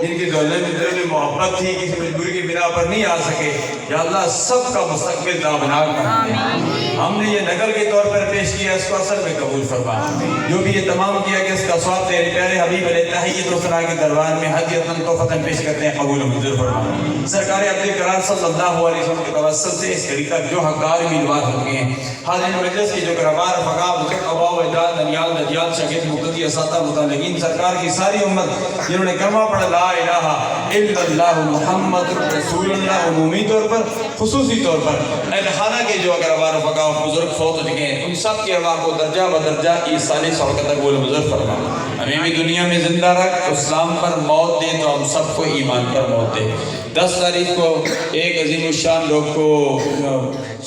جن کی دل میں محبت تھی، کسی مجبوری کی بنا پر نہیں آ سکے، یا اللہ سب کا مستقبل تابناک بنا دے۔ ہم نے یہ نقل کے طور پر پیش کیا، اس کو اصل میں قبول فرما۔ جو بھی یہ تمام کیا کہ اس کا ثواب تیرے پیارے حبیب علیہ تحیت و ثنا کے دربار میں ہدیۃً تحفۃً پیش کرتے ہیں، قبول و منظور فرما۔ سرکار عبد کرام صلی اللہ علیہ وسلم کے توسل سے اس گھڑی تک جو حقدار امیدوار ہو گئے ہیں، حاضرین مجلس کی جو کرامات فقہ بزرگ آباء و اجداد ننیال دجال شاگرد مقتدی اساتذہ متعلقین، سرکار کی ساری امت جنہوں نے کلمہ پڑھا لا الہ الا اللہ محمد رسول اللہ، عمومی طور پر خصوصی طور پر اہل خانہ کے جو اگر آباء و فقہ بزرگ فوت ہو چکے ہیں، ان سب کی ارواح کو درجہ بدرجہ ایصال صحبت قبول بزرگ فرما۔ ہمیں بھی دنیا میں زندہ رکھ، اسلام پر موت دے تو ہم سب کو ایمان پر موت دے۔ 10 تاریخ کو ایک عظیم الشان لوگ کو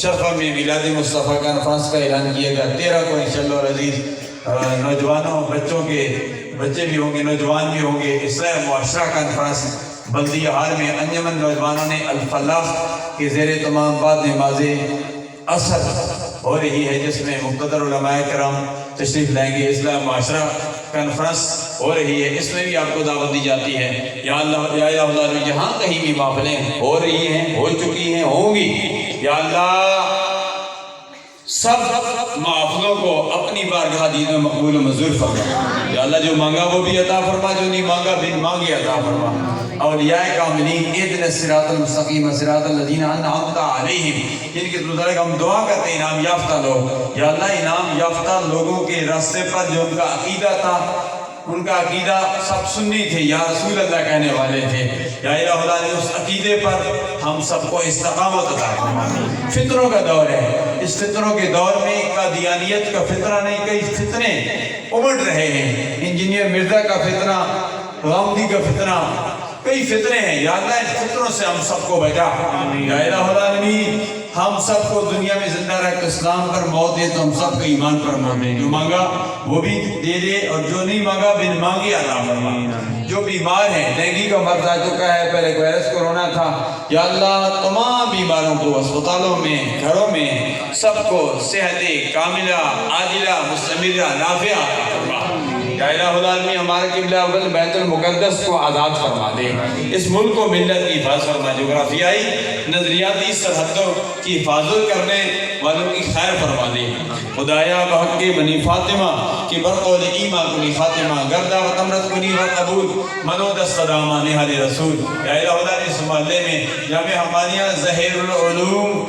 شرفہ میں میلاد مصطفیٰ کانفرنس کا اعلان کیا گیا۔ 13 کو انشاءاللہ العزیز نوجوانوں بچوں کے بچے بھی ہوں گے، نوجوان بھی ہوں گے، اصلاح معاشرہ کانفرنس بلدیہ ہال میں انجمن نوجوانوں نے الفلاح کے زیر تمام بعد نماز عصر ہو رہی ہے، جس میں مقتدر علماء کرام تشریف لائیں گے۔ اصلاح معاشرہ کانفرنس ہو رہی ہے، اس میں بھی آپ کو دعوت دی جاتی ہے۔ یا اللہ یا اللہ، جہاں کہیں بھی محفلیں ہو رہی ہیں، ہو چکی ہیں، ہوں گی، یا اللہ سب محفلوں کو اپنی بارگاہ دید میں مقبول و منظور فرما۔ یا اللہ جو مانگا وہ بھی عطا فرما، جو نہیں مانگا بن مانگے عطا فرما۔ اولیاء کاملین اهدنا الصراط المستقیم صراط الذین انعمت علیہم، جن کے متعلق ہم دعا کرتے ہیں انعام یافتہ لوگ، یا اللہ انعام یافتہ لوگوں کے راستے پر جو ان کا عقیدہ تھا، ان کا عقیدہ سب سنی تھے، یا رسول اللہ کہنے والے تھے، یا الہ اللہ نے اس عقیدے پر ہم سب کو استقامت عطا فرما۔ فتنوں کا دور ہے، اس فتنوں کے دور میں قادیانیت کا فتنہ نہیں، کئی فتنے امڑ رہے ہیں۔ انجینئر مرزا کا فتنہ، غامدی کا فتنہ، کئی فتنے ہیں، یا اللہ ان فتنوں سے ہم سب کو بچا۔ یا الہ العالمین ہم سب کو دنیا میں زندہ رکھ، اسلام پر موت دے تو ہم سب کو ایمان پر موت دے۔ جو مانگا وہ بھی دے دے، اور جو نہیں مانگا بن مانگے عطا فرما۔ جو بیمار ہیں، ڈینگی کا مرض آ چکا ہے، پہلے وائرس کورونا تھا، یا اللہ تمام بیماروں کو اسپتالوں میں، گھروں میں سب کو صحت کاملہ عاجلہ مستمرہ نافعہ عطا فرما۔ یا الہ العالمین ہمارا قبلہ اول بیت المقدس کو آزاد فرما دے، اس ملک کو ملت کی حفاظت فرما، جغرافیائی نظریاتی سرحدوں کی حفاظت کرنے والوں کی خیر فرما دے۔ خدایا بحق بنی فاطمہ کی برقول ایمہ کنی خاتمہ، گردہ و تمرت کنی و قبول، منو دست دامہ نہاد رسول۔ یا الہ العالمین اس محلے میں جامع حمانیہ ظہیر العلوم